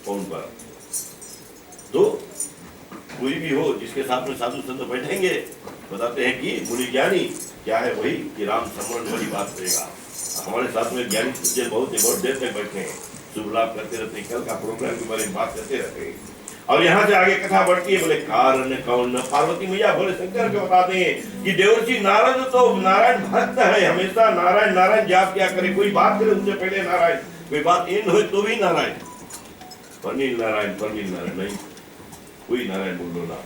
Phone पर। तो कोई भी हो जिसके साथ में साधु संत बैठेंगे, बताते हैं कि मुनि ज्ञानी क्या है, वही कि राम स्मरण वाली बात करेगा। हमारे साथ में ज्ञानी पूज्य बहुत देर तक बैठे हैं, शुभ लाभ करते रहते हैं, कल का प्रोग्राम के बारे में बात करते रहते हैं। और यहाँ से आगे कथा बढ़ती है, बोले कारण कौन, पार्वती मैया बोले शंकर को बताते हैं कि देवर्षि नारद तो नारायण भक्त है, हमेशा नारायण नारायण जाप क्या करे, कोई बात करे उससे पहले नारायण, कोई बात इन हो तो भी नारायण, परनील नारायण नहीं, कोई नारायण बोलो ना।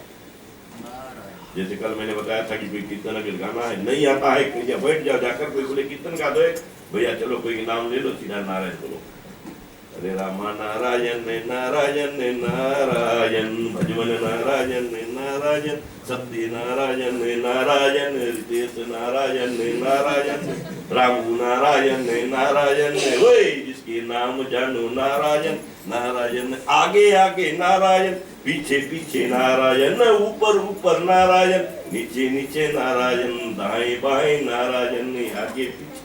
जैसे कल मैंने बताया था कि कोई कीर्तन अगर गाना है नहीं आता है, कहीं बैठ जाओ जाकर, कोई बोले कीर्तन गा दो, भैया चलो कोई नाम ले लो, सीधा नारायण बोलो। हरे रामा नारायण नारायण नारायण, भजवन नारायण नारायण, सत्य नारायण नारायण, रितेश नारायण नारायण, रामू नारायण नारायण, ओए जिसके नाम जानो नारायण नारायण, आगे आगे नारायण, पीछे पीछे नारायण, ऊपर ऊपर नारायण, नीचे नीचे नारायण, दाएं बाएं नारायण, आगे पीछे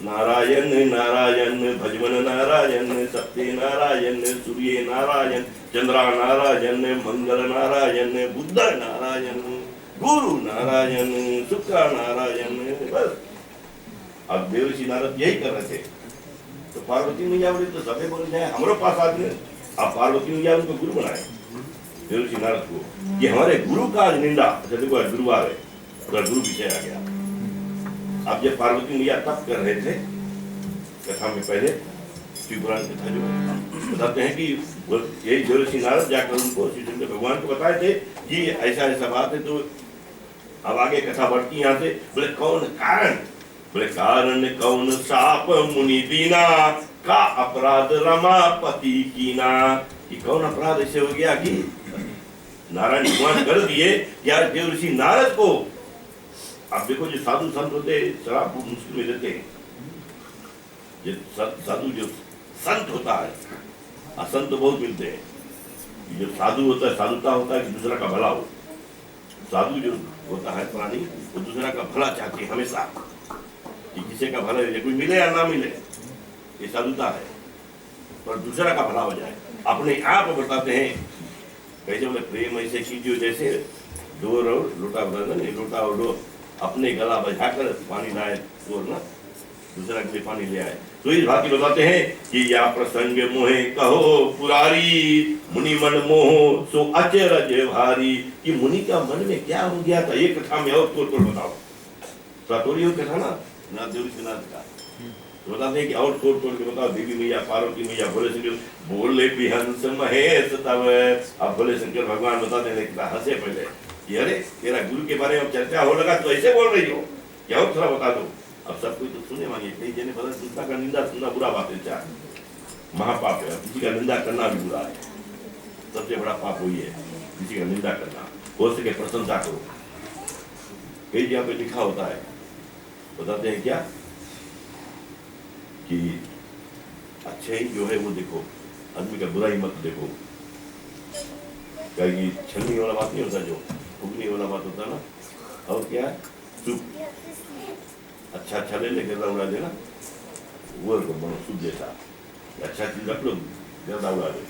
नारायण नारायण, भजवन नारायण, सत्य नारायण, सूर्य नारायण, चंद्रा नारायण, मंगल नारायण, बुद्ध नारायण, गुरु नारायण, शुक्र नारायण। बस अब देवर्षि नारद यही कर रहे थे, तो पार्वती मैया बोली तो सभी बोल जाए हमारे पास आदमी, अब पार्वती मैया उनको गुरु बनाए देवर्षि नारद को, कि हमारे गुरु का आज निंदा। अच्छा देखो आज गुरुवार है, तो गुरु विषय आ गया। अब जब पार्वती मैया तप कर रहे थे, कथा में पहले शिवपुराण कथा जो बताते हैं कि यही देवर्षि नारद जाकर उनको श्री शंकर भगवान को बताए थे कि ऐसा ऐसा बात है। तो अब आगे कथा बढ़ती यहाँ से, बोले कौन कारण, बोले कारण कौन साप मुनि दीना, का अपराध रमापति कीना, कि कौन अपराध ऐसे हो गया कि नारायण भगवान कर दिए क्या देवर्षि नारद को। आप देखो जो साधु संत होते शराब मुश्किल में देते हैं, जो साधु जो संत होता है, असंत तो बहुत मिलते हैं। जो साधु होता है, साधुता होता है कि दूसरा का भला हो। साधु जो होता है प्राणी, वो दूसरा का भला चाहते हैं हमेशा, कि किसी का भला हो, कोई मिले या ना मिले, ये साधुता है, पर दूसरा का भला हो जाए। अपने आप बताते हैं कैसे, बोले प्रेम ऐसे कीजिए जैसे दो लोटा बता नहीं, लोटा और दो अपने गला बजाकर पानी लाए और ना दूसरा के लिए पानी ले आए। तो इस बात की बताते हैं कि या प्रसंग मोहे कहो पुरारी, मुनि मन मोह सो अचरज भारी, कि मुनि का मन में क्या हो गया था, ये कथा में और तोड़ बताओ। सतोरी कथा ना देवर्षि नारद का, तो बताते हैं कि और तोड़ के बताओ। देवी मैया पार्वती मैया बोले शंकर बोले बिहंस महेश तब। अब बोले शंकर भगवान बताते हैं हंसे पहले कि अरे तेरा गुरु के बारे में चर्चा हो लगा तो ऐसे बोल रही हो, क्या हो थोड़ा बता दो। अब सब कोई तो सुने मांगे, कई जने बता दूसरा का निंदा सुनना बुरा बात है, क्या महापाप है, किसी का निंदा करना भी बुरा है, सबसे बड़ा पाप वही है किसी का निंदा करना। हो सके प्रशंसा करो, कई जगह पे लिखा होता है, बताते हैं क्या कि अच्छे ही जो है वो देखो, आदमी का बुराई मत देखो। क्या ये छलनी वाला बात नहीं होता, जो फुगनी वाला बात होता ना, और क्या है चुप, अच्छा अच्छा ले गर्दा उड़ा देना, वो बनो शुभ जैसा, अच्छा चीज रख लो गर्दा उड़ा दे,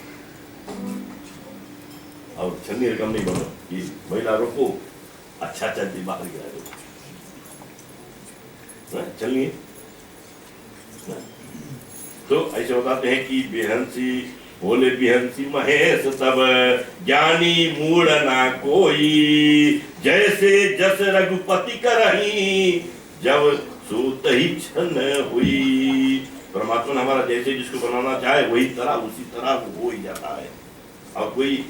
और छलनी रकम नहीं बनो कि महिला रोको अच्छा अच्छा चीज बाहर गिरा दो, छलनी। तो ऐसे बताते हैं कि बेहंसी बोले बिहंसी महेश तब, ज्ञानी मूड ना कोई, जैसे जस रघुपति करही, जब सूत ही छन हुई। परमात्मा हमारा जैसे जिसको बनाना चाहे वही तरह उसी तरह वो हो ही जाता है। और कोई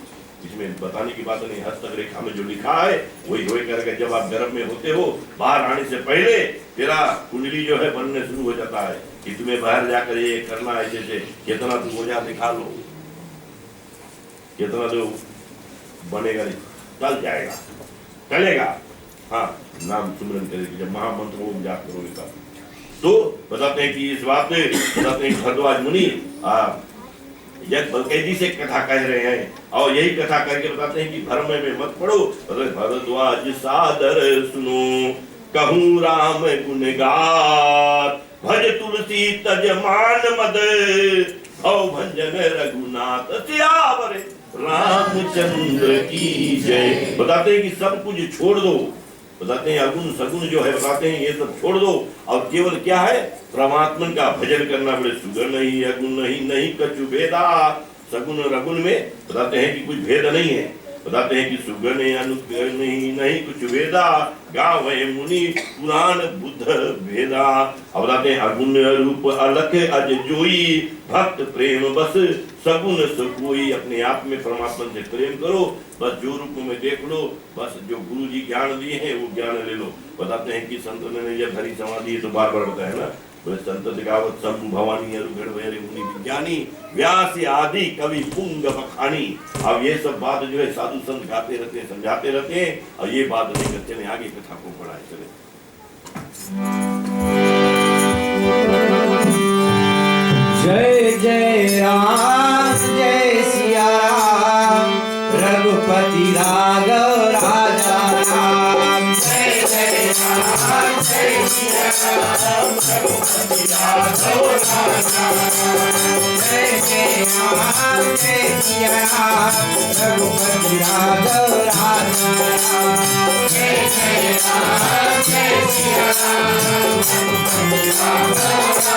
इसमें बताने की बात नहीं, हस्तक रेखा में जो लिखा है वही हो करेगा। जब आप गर्भ में होते हो, बाहर आने से पहले तेरा कुंडली जो है बनने शुरू हो जाता है कि तुम्हें बाहर जाकर ये करना है, जैसे कितना तुम हो जा दिखा लो, कितना जो बनेगा चल जाएगा, चलेगा। हाँ, नाम सुमरन करेगी, जब महामंत्र को जाप करोगे तब। तो बताते हैं कि इस बात बताते हैं भरद्वाज मुनि यज्ञ बलकैदी से कथा कह रहे हैं, और यही कथा करके बताते हैं कि भ्रम में मत पड़ो। भरद्वाज सादर सुनो, कहूँ राम गुण गात, भज तुलसी तज मान मद, भव भंज भजन रघुनाथ सियावर रामचंद्र की जय। बताते हैं कि सब कुछ छोड़ दो, बताते हैं अगुण सगुण जो है, बताते हैं ये सब छोड़ दो और केवल क्या है, परमात्मा का भजन करना। बड़े सुगुण नहीं अगुण नहीं नहीं कछु भेदा, सगुण रगुण में बताते हैं कि कुछ भेद नहीं है। बताते हैं कि सुगुण अनुग्रह नहीं नहीं कुछ भेदा, गावे मुनि पुराण बुद्ध भेदा। अब बताते हैं अगुण रूप अलख अज जोई, भक्त प्रेम बस सगुण सकोई। अपने आप में परमात्मा से प्रेम करो, बस जो रूप में देख लो, बस जो गुरु जी ज्ञान दिए हैं वो ज्ञान ले लो। बताते हैं कि संत ने जब हरी समाधि तो बार बार बताया ना, संत जगावत शंभु भवानी अरुगढ़ वैरे मुनि विज्ञानी, व्यास आदि कवि पुंग बखानी। अब ये सब बात जो है साधु संत गाते रहते हैं, समझाते रहते हैं, और ये बात लेकर चले आगे कथा को पढ़ाए चले। जय जय राम जय सिया राम, रघुपति राघव राजा राम। जय जय राम जय सिया राम, रघुपति राघव राजा राम। जय जय राम जय सिया राम, रघुपति राघव राजा राम। जय जय राम जय सिया राम, रघुपति राघव राजा राम।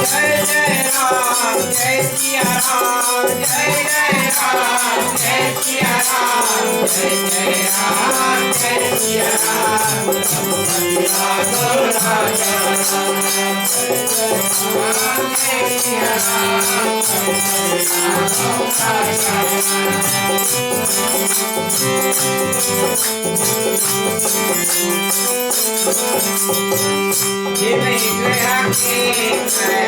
जय जय राम जय सिया राम, जय जय राम जय सिया राम। जय जय राम जय सिया राम, रघुपति राघव राजा राम। जय जय राम जय सिया राम, रघुपति राघव राजा राम। ये गया के रघुपति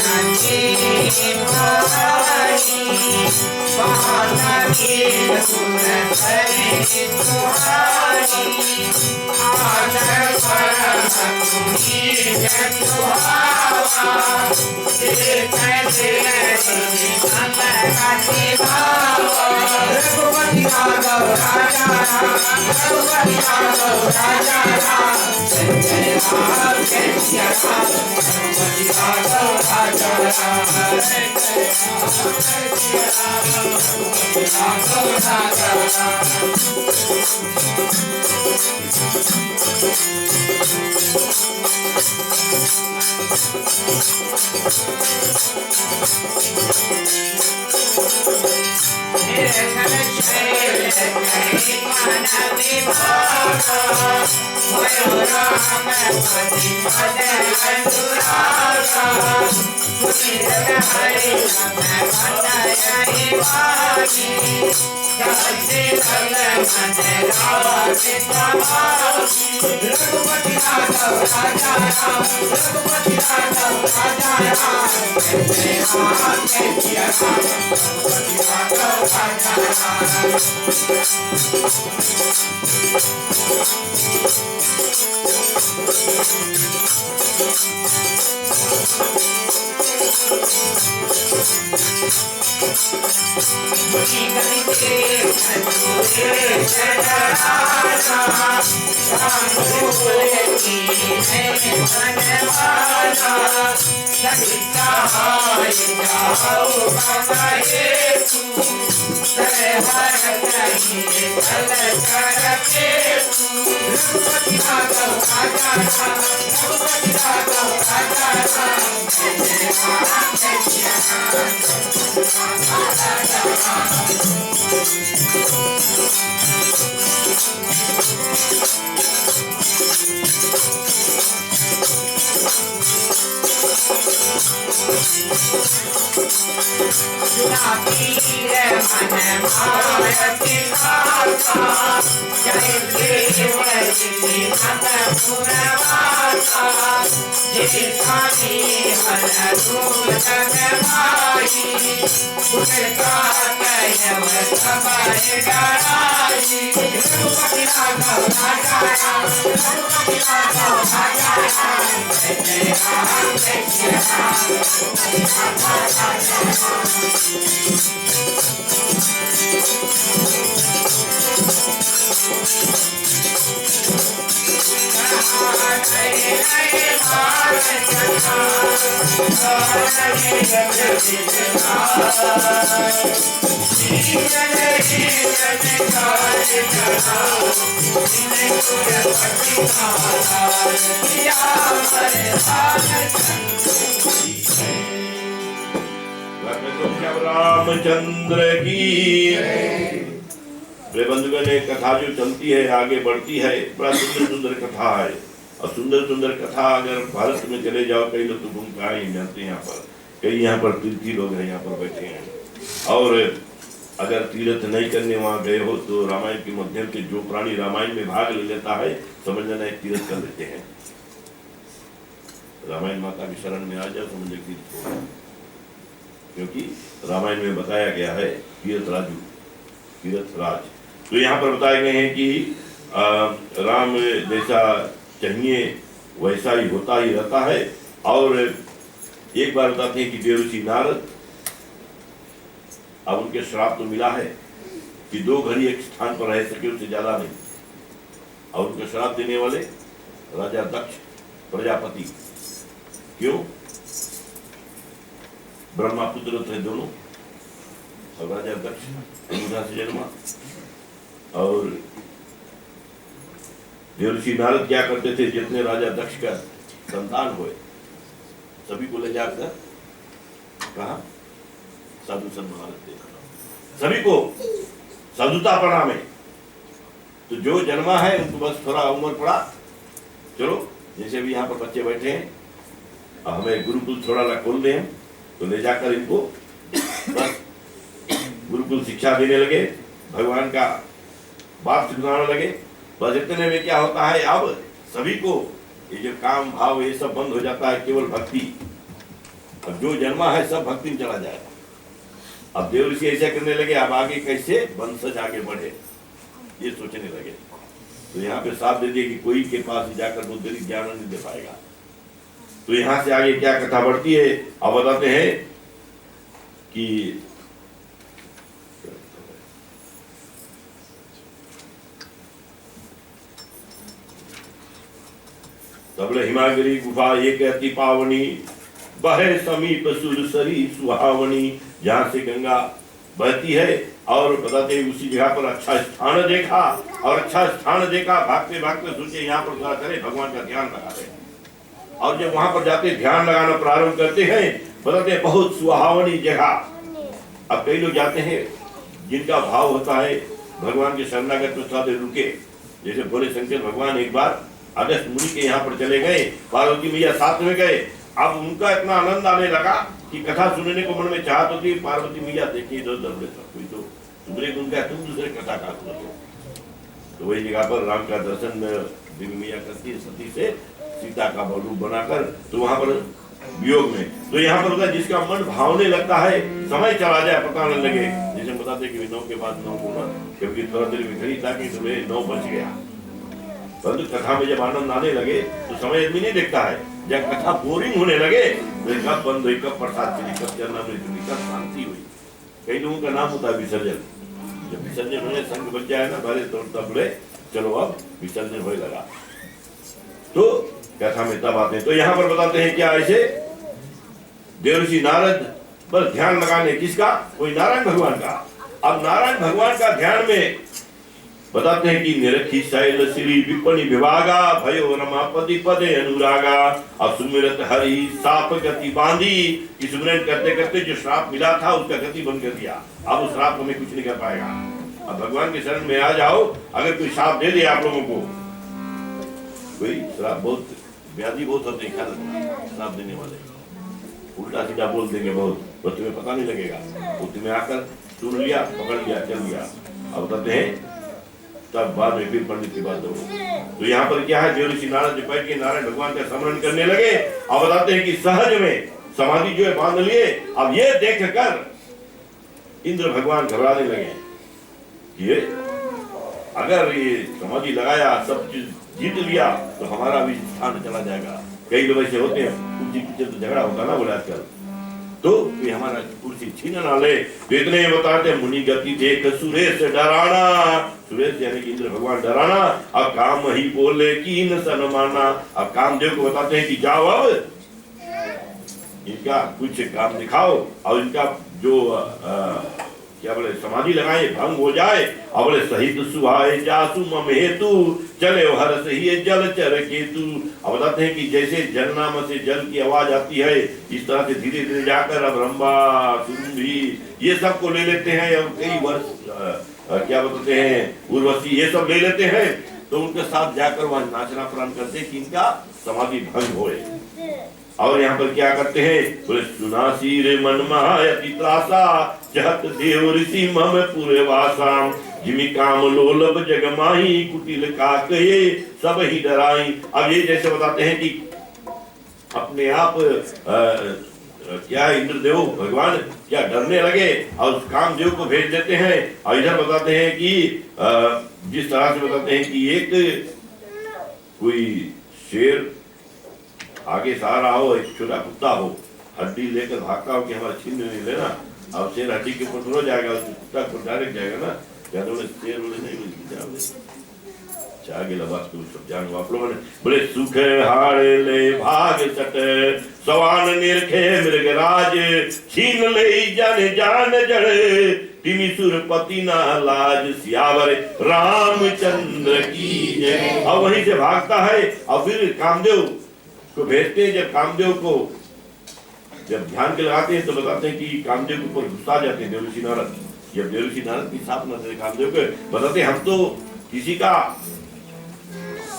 राघव राजा राम, रघुपति राघव राजा राम। जय जय राम जय सिया राम, रघुपति राघव राजा राम। जय जय राम जय सिया राम, रघुपति राघव राजा राम। रामचंद्र की बंधुगण, एक कथा जो चलती है आगे बढ़ती है, बड़ा सुंदर सुंदर कथा है। और सुंदर सुंदर कथा अगर भारत में चले जाओ, कई लोग तो घूम के आए जानते हैं, यहाँ पर कई यहाँ पर तीर्थी लोग हैं, यहाँ पर बैठे हैं। और अगर तीर्थ नहीं करने वहां गए हो तो रामायण के माध्यम से जो प्राणी रामायण में भाग ले लेता है, समझ लेना एक तीर्थ कर लेते हैं। रामायण माता की शरण में आ जाओ, समझ तीर्थ होगा। क्योंकि रामायण में बताया गया है तीर्थ राजू, तीर्थ राज। तो यहाँ पर बताए गए हैं कि राम जैसा चाहिए वैसा ही होता ही रहता है। और एक बार बताते हैं कि देवर्षि नारद, अब उनके श्राप तो मिला है कि 2 घड़ी एक स्थान पर रह सके, उससे ज्यादा नहीं। और उनके श्राप देने वाले राजा दक्ष प्रजापति, क्यों? ब्रह्मा पुत्र थे दोनों, और राजा दक्ष अनुजा से जन्मा। और देवर्षि नारद क्या करते थे, जितने राजा दक्ष का संतान हुए सभी को ले जाकर कहा साधु सम्मान देना, सभी को साधुता पढ़ा में। तो जो जन्मा है उनको बस थोड़ा उम्र पड़ा, चलो जैसे भी यहाँ पर बच्चे बैठे हैं, अब हमें गुरुकुल थोड़ा ला खोल दें, तो ले जाकर इनको बस गुरुकुल शिक्षा देने लगे, भगवान का बात सिखाने लगे। बस इतने में क्या होता है, अब सभी को ये जो काम भाव ये सब बंद हो जाता है, केवल भक्ति। अब जो जन्मा है सब भक्ति में चला जाएगा। अब देवर्षि ऐसा करने लगे, अब आगे कैसे वंशज आगे बढ़े ये सोचने लगे। तो यहाँ पे साथ दे दिए कि कोई के पास जाकर वो देरी ज्ञान नहीं दे पाएगा। तो यहाँ से आगे क्या कथा बढ़ती है, अब बताते हैं कि तबले हिमागिरी गुफा एक अति पावनी, बहे समीप सुरसरी सुहावनी, जहाँ से गंगा बहती है। और बताते हैं उसी जगह पर अच्छा स्थान देखा, और अच्छा स्थान देखा, भागते भागते सोचे यहाँ पर क्या करें, भगवान का ध्यान लगा रहे। और जब वहां पर जाते ध्यान लगाना प्रारंभ करते हैं, बताते हैं बहुत सुहावनी जगह। अब कई लोग जाते हैं जिनका भाव होता है भगवान के शरणागत में थोड़ा देर रुके, जैसे भोले शंकर भगवान एक बार अगस्त मुनि के यहाँ पर चले गए, पार्वती मैया साथ में गए। अब उनका इतना आनंद आने लगा कि कथा सुनने को मन में चाहत होती। पार्वती मैया देखिए इधर उधर कोई तो तुम्हारे गुण का, तुम दूसरे कथा का सुनो। तो वही जगह पर राम का दर्शन देवी मैया करती है सती से, सीता का रूप बनाकर, तो वहां पर वियोग में। तो यहाँ पर होता है जिसका मन भावने लगता है, समय चला जाए पता न लगे। जैसे बताते कि 9 के बाद 9 होना, क्योंकि थोड़ा देर में घड़ी था कि तुम्हें 9 बज गया। परंतु कथा में जब आनंद आने लगे तो समय आदमी नहीं देखता है। जब कथा बोरिंग होने लगे तो कब बंद हुई, कब प्रसाद चली, कब चरणामृत, कब शांति हुई। कई लोगों का नाम होता है विसर्जन। जब विसर्जन होने संग बच जाए ना भरे, तो तब बोले चलो अब विसर्जन होने लगा। तो कथा में तब आते हैं। तो यहाँ पर बताते हैं क्या, ऐसे देवर्षि नारद बस ध्यान लगाने किसका, कोई नारायण भगवान का। अब नारायण भगवान का ध्यान में बताते हैं कि निरखी शैल श्री विपणि विभागा, भयो रमापति पदे अनुरागा। अब सुमिरत हरि साप गति बांधी, कि सुमिरन करते करते जो श्राप मिला था उसका गति बंद कर दिया। अब उस श्राप हमें कुछ नहीं कर पाएगा। अब भगवान के शरण में आ जाओ। अगर कोई श्राप दे दे आप लोगों को, कोई श्राप, बहुत व्याधि बहुत होते हैं श्राप देने वाले, उल्टा सीधा बोल देंगे बहुत, तो तुम्हें पता नहीं लगेगा। वो तुम्हें आकर सुन लिया, पकड़ लिया, चल लिया। अब बताते हैं तब बाद में फिर पंडित की बात हो। तो यहाँ पर क्या है, देवर्षि नारद जो बैठ के नारायण भगवान का स्मरण करने लगे। अब बताते हैं कि सहज में समाधि जो है बांध लिए। अब ये देख कर इंद्र भगवान घबराने लगे, ये अगर ये समाधि लगाया, सब चीज जीत लिया, तो हमारा भी स्थान चला जाएगा। कई लोग ऐसे होते हैं, कुर्सी पीछे तो झगड़ा होता ना बोले आजकल, तो ये हमारा कुर्सी छीन ना ले। तो इतने बताते मुनि गति देख सुरेश डराना, सुरेश यानी कि इंद्र भगवान डराना। अब काम ही बोले की न सन माना। अब कामदेव को बताते हैं कि जाओ अब इनका कुछ काम दिखाओ और इनका जो क्या बोले समाधि लगाए भंग हो जाए। और बोले सहित सुहाए जासु मम हेतु चले हर सही जल चर केतु। अब बताते हैं कि जैसे जल नाम से जल की आवाज आती है इस तरह से धीरे धीरे जाकर अब रंबा सुंभी ये सब को ले लेते हैं। और कई वर्ष क्या बताते हैं उर्वशी ये सब ले लेते हैं। तो उनके साथ जाकर वह नाचना प्राण करते कि इनका समाधि भंग होए। और यहाँ पर क्या करते हैं बोले सुना सिर मन महायति त्रासा चहत देव ऋषि मम पूरे वासा जिमि काम लोलब जग माही कुटिल काकये सब ही डराई। अब ये जैसे बताते हैं कि अपने आप क्या इंद्रदेव भगवान क्या डरने लगे और उस कामदेव को भेज देते हैं। और इधर बताते हैं कि जिस तरह से बताते हैं कि एक कोई शेर आगे से आ रहा हो एक छोटा कुत्ता हो हड्डी लेकर भागता हो कि हमारा छीन नहीं लेना। अब शेर हड्डी के ऊपर हो जाएगा कुत्ता को डायरेक्ट जाएगा ना क्या बोले शेर बोले नहीं आगे बात को सब जान आप लोगों ने बोले सुख हाड़े ले भाग सट सवान निरखे मृगराज छीन ले जाने जान जड़े तिमी सुरपति ना लाज सियावर रामचंद्र की जय। और वहीं से भागता है और फिर कामदेव को भेजते हैं। जब कामदेव को जब ध्यान के लगाते हैं तो बताते हैं कि कामदेव के ऊपर गुस्सा जाते हैं देवऋषि नारद। जब देवऋषि नारद की साथ न कामदेव को बताते हैं हम तो किसी का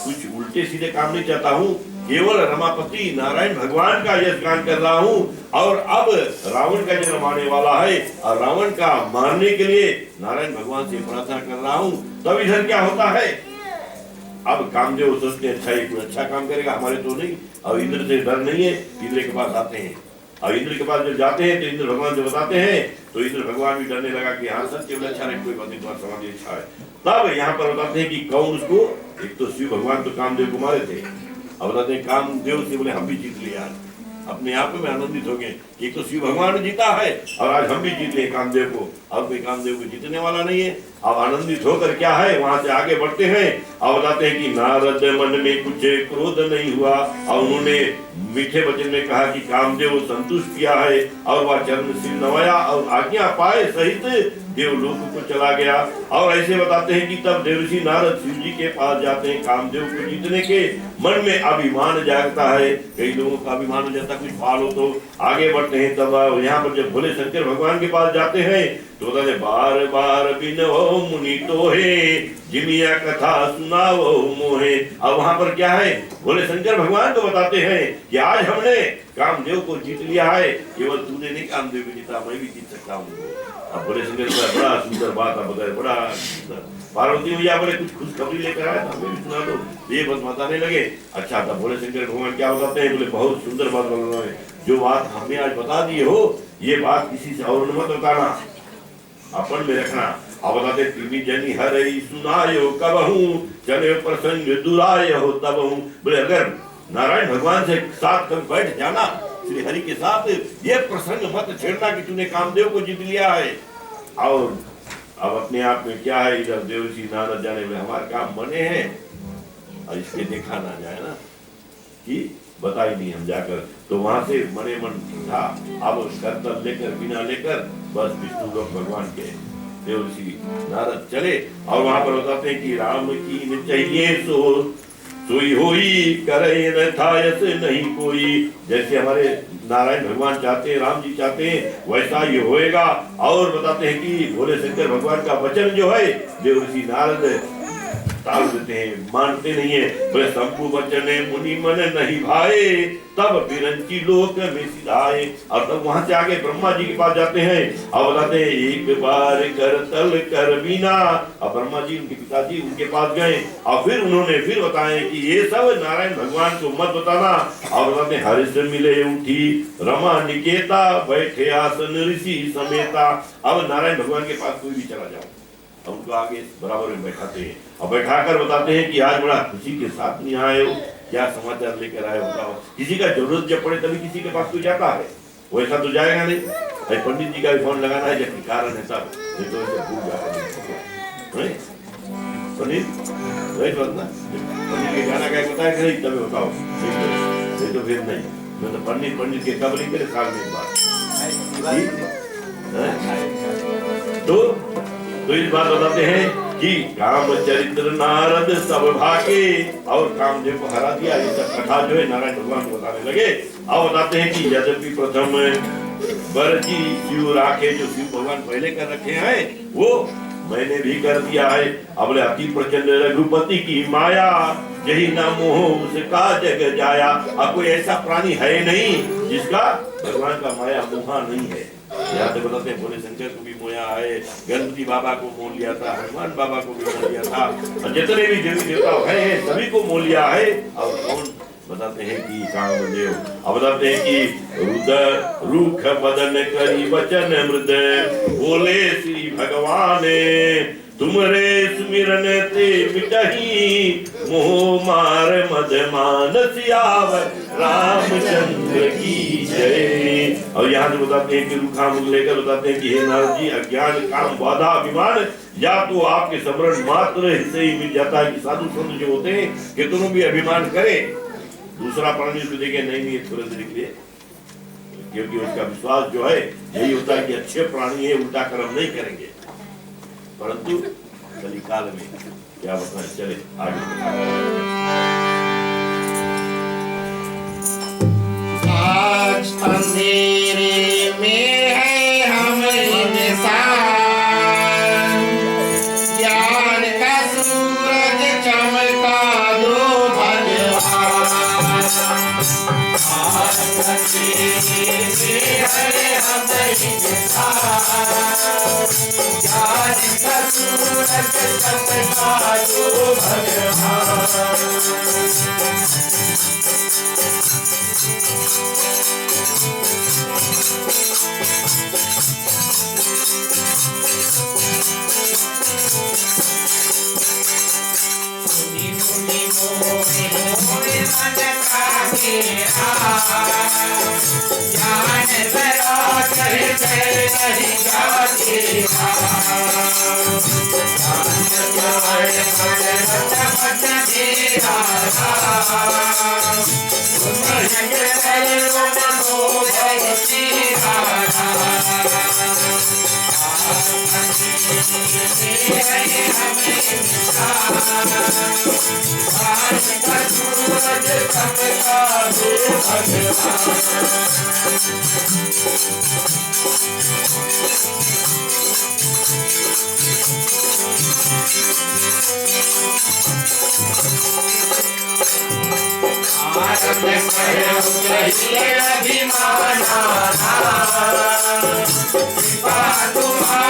कुछ उल्टे सीधे काम नहीं चाहता हूँ केवल रमापति नारायण भगवान का यश गान कर रहा हूँ। और अब रावण का जन्म आने वाला है और रावण का मारने के लिए नारायण भगवान से प्रार्थना कर रहा हूँ। तब इधर क्या होता है अब कामदेव सोचते अच्छा ये कोई अच्छा काम करेगा हमारे तो नहीं। और इंद्र से डर नहीं है इंद्र के पास आते हैं। और इंद्र के पास जब जाते हैं तो इंद्र भगवान जब बताते हैं तो इंद्र भगवान भी डरने लगा कि हाँ सच केवल अच्छा नहीं कोई बात नहीं तुम्हारा समाधि अच्छा है। तब यहाँ पर बताते हैं कि कौन उसको एक तो शिव भगवान तो कामदेव को मारे थे। अब बताते हैं कामदेव से बोले हम भी जीत लिया अपने आप में आनंदित हो गए कि तो शिव भगवान जीता है और आज हम भी जीत ले कामदेव को। अब कोई कामदेव को जीतने वाला नहीं है। अब आनंदित होकर क्या है वहां से आगे बढ़ते हैं और बताते हैं कि नारद मन में कुछ क्रोध नहीं हुआ और उन्होंने मीठे वचन में कहा कि कामदेव संतुष्ट किया है और वह चरण सिर नवाया और आज्ञा पाए सहित देवलोक को चला गया। और ऐसे बताते हैं कि तब देवऋषि नारद शिव जी के पास जाते हैं कामदेव को जीतने के मन में अभिमान जागता है। कई लोगों का अभिमान हो जाता कुछ पाल हो तो आगे बढ़ते हैं। तब यहाँ पर जब भोले शंकर भगवान के पास जाते हैं तो बताते बार बार बिनवो मुनि तोहे जिमिया कथा सुनाओ मोहे। अब वहां पर क्या है भोले शंकर भगवान को बताते हैं कि आज हमने कामदेव को जीत लिया है केवल तूने नहीं कामदेव को जीता मैं भी जीत सकता हूँ। अब भोले शंकर बड़ा सुंदर बात आप बताए बड़ा सुंदर। पार्वती भैया बोले कुछ खुशखबरी लेकर आया था मैं भी सुना दो। ये बस बताने लगे अच्छा था भोले शंकर भगवान क्या बताते हैं बोले बहुत सुंदर बात बता रहे जो बात हमें आज बता दी हो ये बात किसी से और मत बताना अपन में रखना। अब बताते तिमी जनी हरई सुनायो कबहू चले प्रसंग दुराय हो तब हूँ। बोले अगर नारायण भगवान से साथ कभी बैठ जाना श्री हरि के साथ ये प्रसंग मत छेड़ना कि तूने कामदेव को जीत लिया है। और अब अपने आप में क्या है इधर देवऋषि नारद जाने में हमारे काम बने हैं और इसके देखा ना जाए ना कि बता ही नहीं हम जाकर तो वहां से मने मन था। अब करतल लेकर बिना लेकर बस विष्णु लोक भगवान के देवऋषि नारद चले और वहां पर बताते हैं कि राम की चाहिए सो सोई होई करे न था ऐसे नहीं कोई। जैसे हमारे नारायण भगवान चाहते हैं राम जी चाहते हैं वैसा ये होएगा। और बताते हैं कि भोले शंकर भगवान का वचन जो है देवऋषि नारद टाल देते हैं मानते नहीं है। बोले शंभु वचन मुनि मन नहीं भाए तब बिरंची लोक में सिधाए। और तब वहां से आगे ब्रह्मा जी के पास जाते हैं और बताते हैं एक बार कर तल कर बिना। और ब्रह्मा जी उनके पिताजी उनके पास गए और फिर उन्होंने फिर बताए कि ये सब नारायण भगवान को मत बताना। और बताते हरिश मिले उठी रमा निकेता बैठे आसन ऋषि समेता। अब नारायण भगवान के पास कोई भी चला जाओ उनको आगे बराबर में बैठाते हैं और बैठाकर बताते हैं कि आज बड़ा खुशी के साथ नहीं आए हो क्या समाचार लेकर आए हो बताओ। किसी का जरूरत जब पड़े तभी किसी के पास कोई जाता है वैसा तो जाएगा नहीं। पंडित जी का भी फोन लगाना है जब कारण है तब नहीं तो ऐसे भूल जाता है। पनीर वही बात ना, पनीर के गाना क्या बताया कि नहीं, तभी बताओ नहीं तो फिर नहीं। मैं तो पनीर के कबली के साल में बात तो इस बात बताते हैं कि काम चरित्र नारद सब भागे, और कामदेव को हरा दिया। ये सब कथा जो है नारायण भगवान को बताने लगे। अब बताते हैं कि यद्यपि प्रथम बरजी शिव राखे, जो शिव भगवान पहले कर रखे हैं वो मैंने भी कर दिया है। अब अति प्रचंड रघुपति की माया, यही ना मोह उसका जग जाया। अब कोई ऐसा प्राणी है नहीं जिसका भगवान का माया मोहा नहीं है। यहाँ से बताते हैं भोले शंकर को भी मोया है, गणपति बाबा को मोह लिया था, हनुमान बाबा को भी मोह लिया था, और जितने भी देवी देवता हैं सभी को मोह लिया है। और कौन बताते हैं कि कामदेव। अब बताते हैं कि रुद्र रूख बदन करी वचन मृद, बोले श्री भगवान तुमरे सुमिरन ते मिटही, मोह मार मद मानस आवर रामचंद्र की जय। और यहाँ से बताते हैं कि रूखा मुख लेकर बताते हैं कि हे नारद जी, अज्ञान काम बाधा अभिमान या तो आपके स्मरण मात्र से ही मिल जाता है। कि साधु संत जो होते हैं कि तुम भी अभिमान करें, दूसरा प्राणी उसको देखे नहीं तुरंत निकले, क्योंकि उसका विश्वास जो है यही होता है कि अच्छे प्राणी है, उल्टा कर्म नहीं करेंगे। परंतु कलिकाल में क्या बताएं, चले आगे। आज अंधेरे में है हम इंसान, ज्ञान का सूरज चमका दो भगवान। आज अंधेरे में है हम इंसान, ज्ञान का सूरज चमका दो भगवान। ज्ञान बड़ा नहीं जाते, अभिमाना तुम्हारा